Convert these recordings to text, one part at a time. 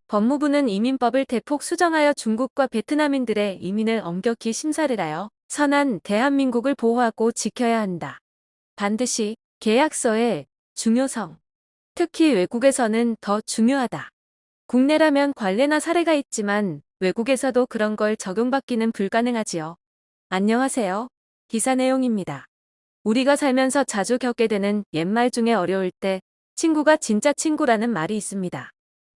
법무부는 이민법을 대폭 수정하여 중국과 베트남인들의 이민을 엄격히 심사를 하여 선한 대한민국을 보호하고 지켜야 한다. 반드시 계약서의 중요성, 특히 외국에서는 더 중요하다. 국내라면 관례나 사례가 있지만 외국에서도 그런 걸 적용받기는 불가능하지요. 안녕하세요. 기사 내용입니다. 우리가 살면서 자주 겪게 되는 옛말 중에 어려울 때 친구가 진짜 친구라는 말이 있습니다.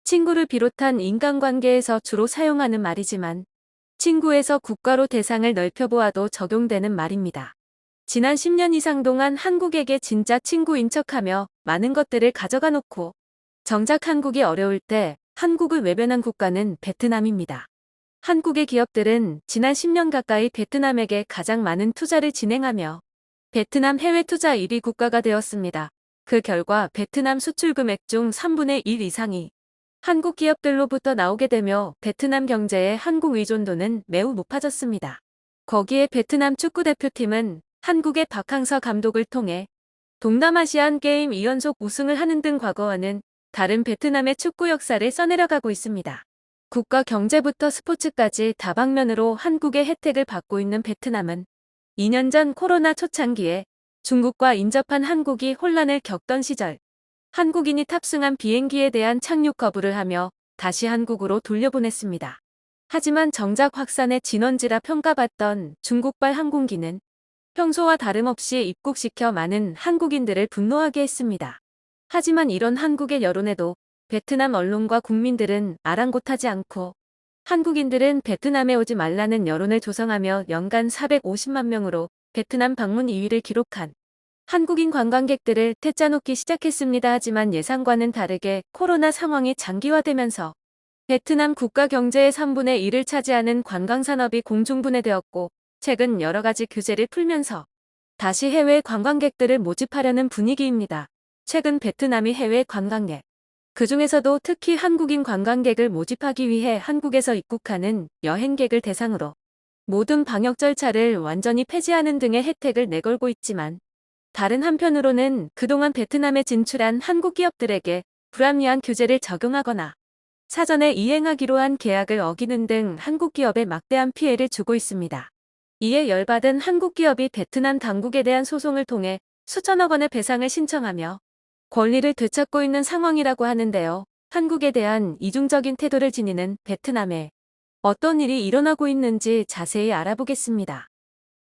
친구를 비롯한 인간관계에서 주로 사용하는 말이지만 친구에서 국가로 대상을 넓혀보아도 적용되는 말입니다. 지난 10년 이상 동안 한국에게 진짜 친구인 척하며 많은 것들을 가져가 놓고 정작 한국이 어려울 때 한국을 외면한 국가는 베트남입니다. 한국의 기업들은 지난 10년 가까이 베트남에게 가장 많은 투자를 진행하며 베트남 해외 투자 1위 국가가 되었습니다. 그 결과 베트남 수출 금액 중 3분의 1 이상이 한국 기업들로부터 나오게 되며 베트남 경제의 한국 의존도는 매우 높아졌습니다. 거기에 베트남 축구대표팀은 한국의 박항서 감독을 통해 동남아시안 게임 2연속 우승을 하는 등 과거와는 다른 베트남의 축구 역사를 써내려가고 있습니다. 국가 경제부터 스포츠까지 다방면으로 한국의 혜택을 받고 있는 베트남은 2년 전 코로나 초창기에 중국과 인접한 한국이 혼란을 겪던 시절 한국인이 탑승한 비행기에 대한 착륙 거부를 하며 다시 한국으로 돌려보냈습니다. 하지만 정작 확산의 진원지라 평가받던 중국발 항공기는 평소와 다름없이 입국시켜 많은 한국인들을 분노하게 했습니다. 하지만 이런 한국의 여론에도 베트남 언론과 국민들은 아랑곳하지 않고 한국인들은 베트남에 오지 말라는 여론을 조성하며 연간 450만 명으로 베트남 방문 2위를 기록한 한국인 관광객들을 퇴짜놓기 시작했습니다. 하지만 예상과는 다르게 코로나 상황이 장기화되면서 베트남 국가 경제의 3분의 1을 차지하는 관광산업이 공중분해되었고 최근 여러 가지 규제를 풀면서 다시 해외 관광객들을 모집하려는 분위기입니다. 최근 베트남이 해외 관광객, 그중에서도 특히 한국인 관광객을 모집하기 위해 한국에서 입국하는 여행객을 대상으로 모든 방역 절차를 완전히 폐지하는 등의 혜택을 내걸고 있지만 다른 한편으로는 그동안 베트남에 진출한 한국 기업들에게 불합리한 규제를 적용하거나 사전에 이행하기로 한 계약을 어기는 등 한국 기업에 막대한 피해를 주고 있습니다. 이에 열받은 한국 기업이 베트남 당국에 대한 소송을 통해 수천억 원의 배상을 신청하며 권리를 되찾고 있는 상황이라고 하는데요. 한국에 대한 이중적인 태도를 지니는 베트남에 어떤 일이 일어나고 있는지 자세히 알아보겠습니다.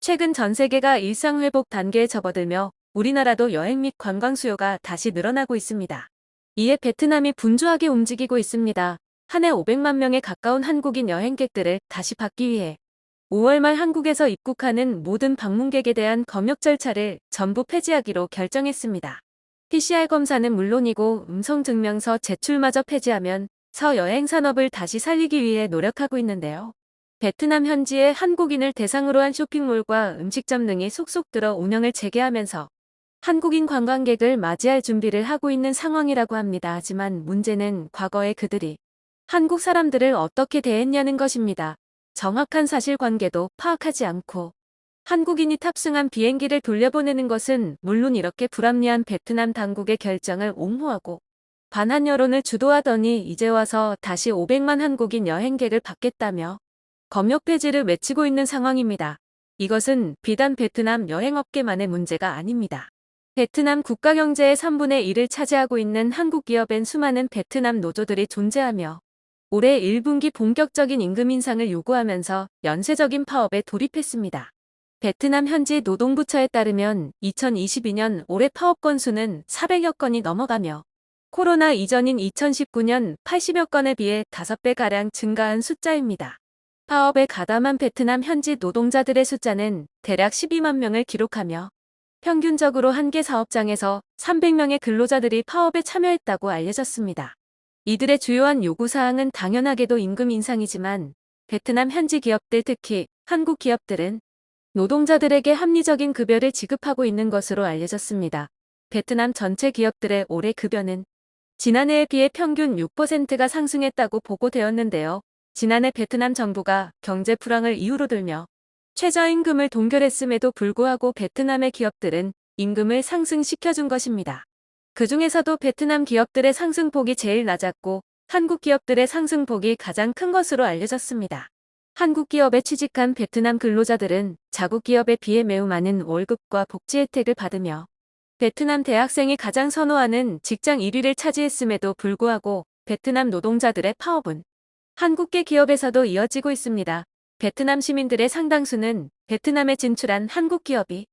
최근 전 세계가 일상회복 단계에 접어들며 우리나라도 여행 및 관광 수요가 다시 늘어나고 있습니다. 이에 베트남이 분주하게 움직이고 있습니다. 한 해 500만 명에 가까운 한국인 여행객들을 다시 받기 위해 5월 말 한국에서 입국하는 모든 방문객에 대한 검역 절차를 전부 폐지하기로 결정했습니다. PCR 검사는 물론이고 음성증명서 제출마저 폐지하면 여행 산업을 다시 살리기 위해 노력하고 있는데요. 베트남 현지의 한국인을 대상으로 한 쇼핑몰과 음식점 등이 속속 들어 운영을 재개하면서 한국인 관광객을 맞이할 준비를 하고 있는 상황이라고 합니다. 하지만 문제는 과거에 그들이 한국 사람들을 어떻게 대했냐는 것입니다. 정확한 사실관계도 파악하지 않고 한국인이 탑승한 비행기를 돌려보내는 것은 물론 이렇게 불합리한 베트남 당국의 결정을 옹호하고 반한 여론을 주도하더니 이제 와서 다시 500만 한국인 여행객을 받겠다며 검역 폐지를 외치고 있는 상황입니다. 이것은 비단 베트남 여행업계만의 문제가 아닙니다. 베트남 국가 경제의 3분의 1을 차지하고 있는 한국 기업엔 수많은 베트남 노조들이 존재하며 올해 1분기 본격적인 임금 인상을 요구하면서 연쇄적인 파업에 돌입했습니다. 베트남 현지 노동부처에 따르면 2022년 올해 파업 건수는 400여 건이 넘어가며 코로나 이전인 2019년 80여 건에 비해 5배가량 증가한 숫자입니다. 파업에 가담한 베트남 현지 노동자들의 숫자는 대략 12만 명을 기록하며 평균적으로 한 개 사업장에서 300명의 근로자들이 파업에 참여했다고 알려졌습니다. 이들의 주요한 요구사항은 당연하게도 임금 인상이지만 베트남 현지 기업들 특히 한국 기업들은 노동자들에게 합리적인 급여를 지급하고 있는 것으로 알려졌습니다. 베트남 전체 기업들의 올해 급여는 지난해에 비해 평균 6%가 상승했다고 보고되었는데요. 지난해 베트남 정부가 경제 불황을 이유로 들며 최저임금을 동결했음에도 불구하고 베트남의 기업들은 임금을 상승시켜준 것입니다. 그 중에서도 베트남 기업들의 상승폭이 제일 낮았고 한국 기업들의 상승폭이 가장 큰 것으로 알려졌습니다. 한국 기업에 취직한 베트남 근로자들은 자국 기업에 비해 매우 많은 월급과 복지 혜택을 받으며 베트남 대학생이 가장 선호하는 직장 1위를 차지했음에도 불구하고 베트남 노동자들의 파업은 한국계 기업에서도 이어지고 있습니다. 베트남 시민들의 상당수는 베트남에 진출한 한국 기업이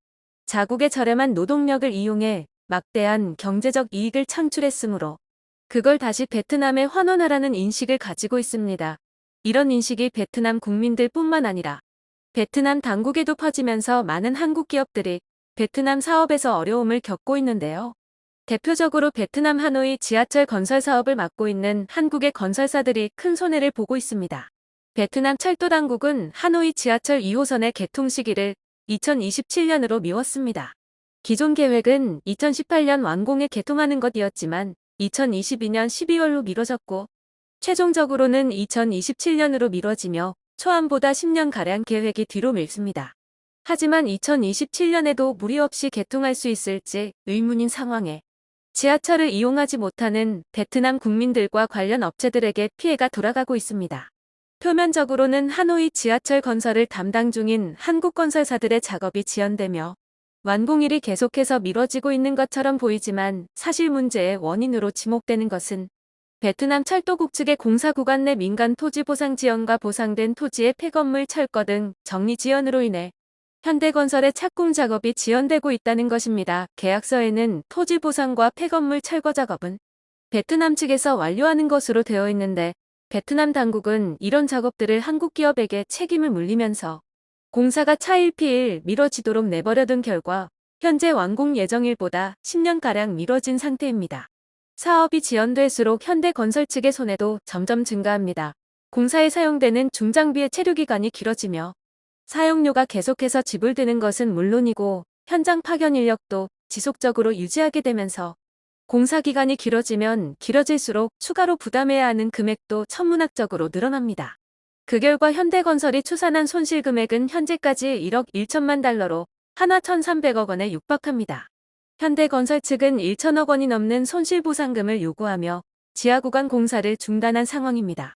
자국의 저렴한 노동력을 이용해 막대한 경제적 이익을 창출했으므로 그걸 다시 베트남에 환원하라는 인식을 가지고 있습니다. 이런 인식이 베트남 국민들뿐만 아니라 베트남 당국에도 퍼지면서 많은 한국 기업들이 베트남 사업에서 어려움을 겪고 있는데요. 대표적으로 베트남 하노이 지하철 건설 사업을 맡고 있는 한국의 건설사들이 큰 손해를 보고 있습니다. 베트남 철도 당국은 하노이 지하철 2호선의 개통 시기를 2027년으로 미뤘습니다. 기존 계획은 2018년 완공에 개통하는 것이었지만 2022년 12월로 미뤄졌고 최종적으로는 2027년으로 미뤄지며 초안보다 10년가량 계획이 뒤로 밀습니다. 하지만 2027년에도 무리 없이 개통할 수 있을지 의문인 상황에 지하철을 이용하지 못하는 베트남 국민들과 관련 업체들에게 피해가 돌아가고 있습니다. 표면적으로는 하노이 지하철 건설을 담당 중인 한국 건설사들의 작업이 지연되며 완공일이 계속해서 미뤄지고 있는 것처럼 보이지만 사실 문제의 원인으로 지목되는 것은 베트남 철도국 측의 공사 구간 내 민간 토지 보상 지연과 보상된 토지의 폐건물 철거 등 정리 지연으로 인해 현대건설의 착공 작업이 지연되고 있다는 것입니다. 계약서에는 토지 보상과 폐건물 철거 작업은 베트남 측에서 완료하는 것으로 되어 있는데 베트남 당국은 이런 작업들을 한국 기업에게 책임을 물리면서 공사가 차일피일 미뤄지도록 내버려둔 결과 현재 완공 예정일보다 10년가량 미뤄진 상태입니다. 사업이 지연될수록 현대건설 측의 손해도 점점 증가합니다. 공사에 사용되는 중장비의 체류 기간이 길어지며 사용료가 계속해서 지불되는 것은 물론이고 현장 파견 인력도 지속적으로 유지하게 되면서 공사 기간이 길어지면 길어질수록 추가로 부담해야 하는 금액도 천문학적으로 늘어납니다. 그 결과 현대건설이 추산한 손실 금액은 현재까지 1억 1천만 달러로 하나 1,300억 원에 육박합니다. 현대건설 측은 1천억 원이 넘는 손실보상금을 요구하며 지하구간 공사를 중단한 상황입니다.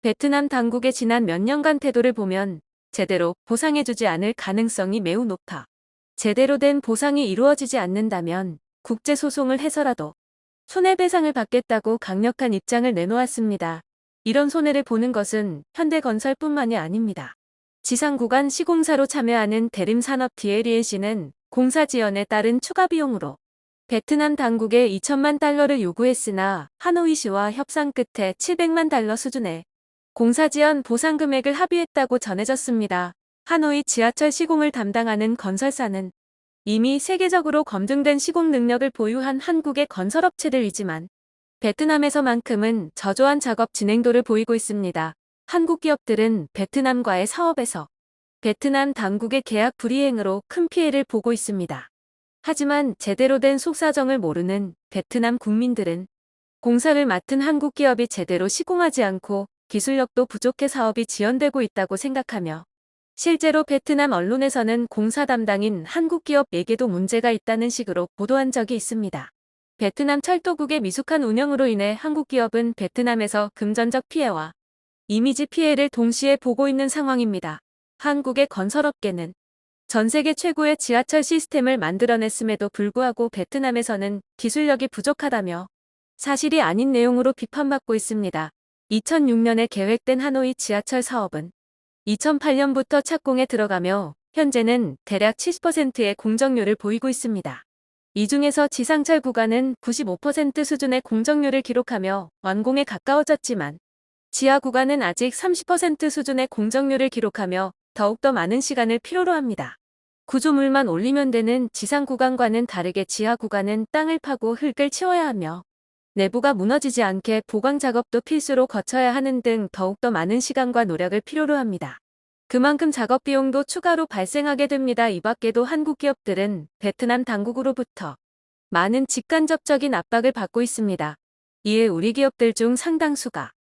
베트남 당국의 지난 몇 년간 태도를 보면 제대로 보상해주지 않을 가능성이 매우 높아 제대로 된 보상이 이루어지지 않는다면 국제소송을 해서라도 손해배상을 받겠다고 강력한 입장을 내놓았습니다. 이런 손해를 보는 것은 현대건설뿐만이 아닙니다. 지상구간 시공사로 참여하는 대림산업 DLENC는 공사 지연에 따른 추가 비용으로 베트남 당국에 2천만 달러를 요구했으나 하노이시와 협상 끝에 700만 달러 수준의 공사 지연 보상 금액을 합의했다고 전해졌습니다. 하노이 지하철 시공을 담당하는 건설사는 이미 세계적으로 검증된 시공 능력을 보유한 한국의 건설업체들이지만 베트남에서만큼은 저조한 작업 진행도를 보이고 있습니다. 한국 기업들은 베트남과의 사업에서 베트남 당국의 계약 불이행으로 큰 피해를 보고 있습니다. 하지만 제대로 된 속사정을 모르는 베트남 국민들은 공사를 맡은 한국 기업이 제대로 시공하지 않고 기술력도 부족해 사업이 지연되고 있다고 생각하며 실제로 베트남 언론에서는 공사 담당인 한국 기업에게도 문제가 있다는 식으로 보도한 적이 있습니다. 베트남 철도국의 미숙한 운영으로 인해 한국 기업은 베트남에서 금전적 피해와 이미지 피해를 동시에 보고 있는 상황입니다. 한국의 건설업계는 전 세계 최고의 지하철 시스템을 만들어냈음에도 불구하고 베트남에서는 기술력이 부족하다며 사실이 아닌 내용으로 비판받고 있습니다. 2006년에 계획된 하노이 지하철 사업은 2008년부터 착공에 들어가며 현재는 대략 70%의 공정률을 보이고 있습니다. 이 중에서 지상철 구간은 95% 수준의 공정률을 기록하며 완공에 가까워졌지만 지하 구간은 아직 30% 수준의 공정률을 기록하며 더욱더 많은 시간을 필요로 합니다. 구조물만 올리면 되는 지상 구간과는 다르게 지하 구간은 땅을 파고 흙을 치워야 하며 내부가 무너지지 않게 보강 작업도 필수로 거쳐야 하는 등 더욱더 많은 시간과 노력을 필요로 합니다. 그만큼 작업 비용도 추가로 발생하게 됩니다. 이 밖에도 한국 기업들은 베트남 당국으로부터 많은 직간접적인 압박을 받고 있습니다. 이에 우리 기업들 중 상당수가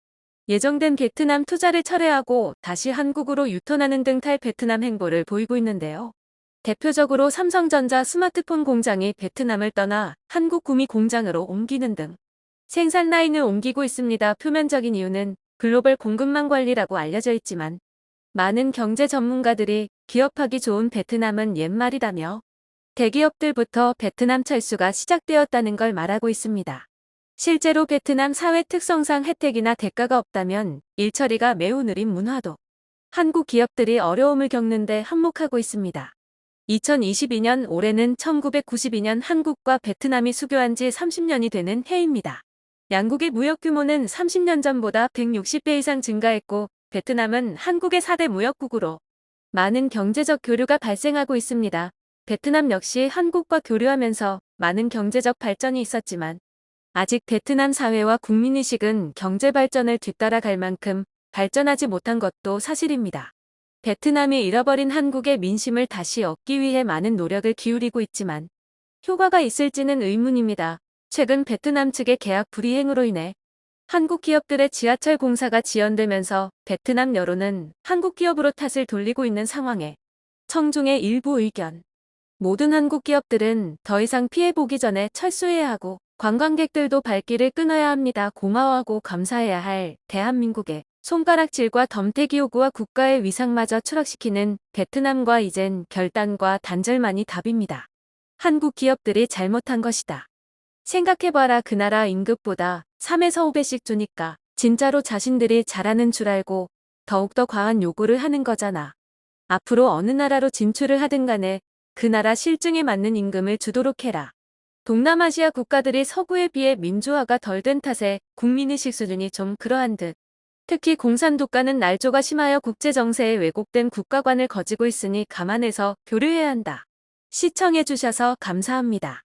예정된 베트남 투자를 철회하고 다시 한국으로 유턴하는 등 탈베트남 행보를 보이고 있는데요. 대표적으로 삼성전자 스마트폰 공장이 베트남을 떠나 한국 구미 공장으로 옮기는 등 생산 라인을 옮기고 있습니다. 표면적인 이유는 글로벌 공급망 관리라고 알려져 있지만 많은 경제 전문가들이 기업하기 좋은 베트남은 옛말이라며 대기업들부터 베트남 철수가 시작되었다는 걸 말하고 있습니다. 실제로 베트남 사회 특성상 혜택이나 대가가 없다면 일처리가 매우 느린 문화도 한국 기업들이 어려움을 겪는데 한몫하고 있습니다. 2022년 올해는 1992년 한국과 베트남이 수교한 지 30년이 되는 해입니다. 양국의 무역 규모는 30년 전보다 160배 이상 증가했고 베트남은 한국의 4대 무역국으로 많은 경제적 교류가 발생하고 있습니다. 베트남 역시 한국과 교류하면서 많은 경제적 발전이 있었지만 아직 베트남 사회와 국민의식은 경제 발전을 뒤따라갈 만큼 발전하지 못한 것도 사실입니다. 베트남이 잃어버린 한국의 민심을 다시 얻기 위해 많은 노력을 기울이고 있지만 효과가 있을지는 의문입니다. 최근 베트남 측의 계약 불이행으로 인해 한국 기업들의 지하철 공사가 지연되면서 베트남 여론은 한국 기업으로 탓을 돌리고 있는 상황에 청중의 일부 의견. 모든 한국 기업들은 더 이상 피해보기 전에 철수해야 하고 관광객들도 발길을 끊어야 합니다. 고마워하고 감사해야 할 대한민국의 손가락질과 덤태기 요구와 국가의 위상마저 추락시키는 베트남과 이젠 결단과 단절만이 답입니다. 한국 기업들이 잘못한 것이다. 생각해봐라. 그 나라 임금보다 3에서 5배씩 주니까 진짜로 자신들이 잘하는 줄 알고 더욱더 과한 요구를 하는 거잖아. 앞으로 어느 나라로 진출을 하든 간에 그 나라 실증에 맞는 임금을 주도록 해라. 동남아시아 국가들이 서구에 비해 민주화가 덜 된 탓에 국민의식 수준이 좀 그러한 듯. 특히 공산국가는 날조가 심하여 국제정세에 왜곡된 국가관을 거지고 있으니 감안해서 교류해야 한다. 시청해주셔서 감사합니다.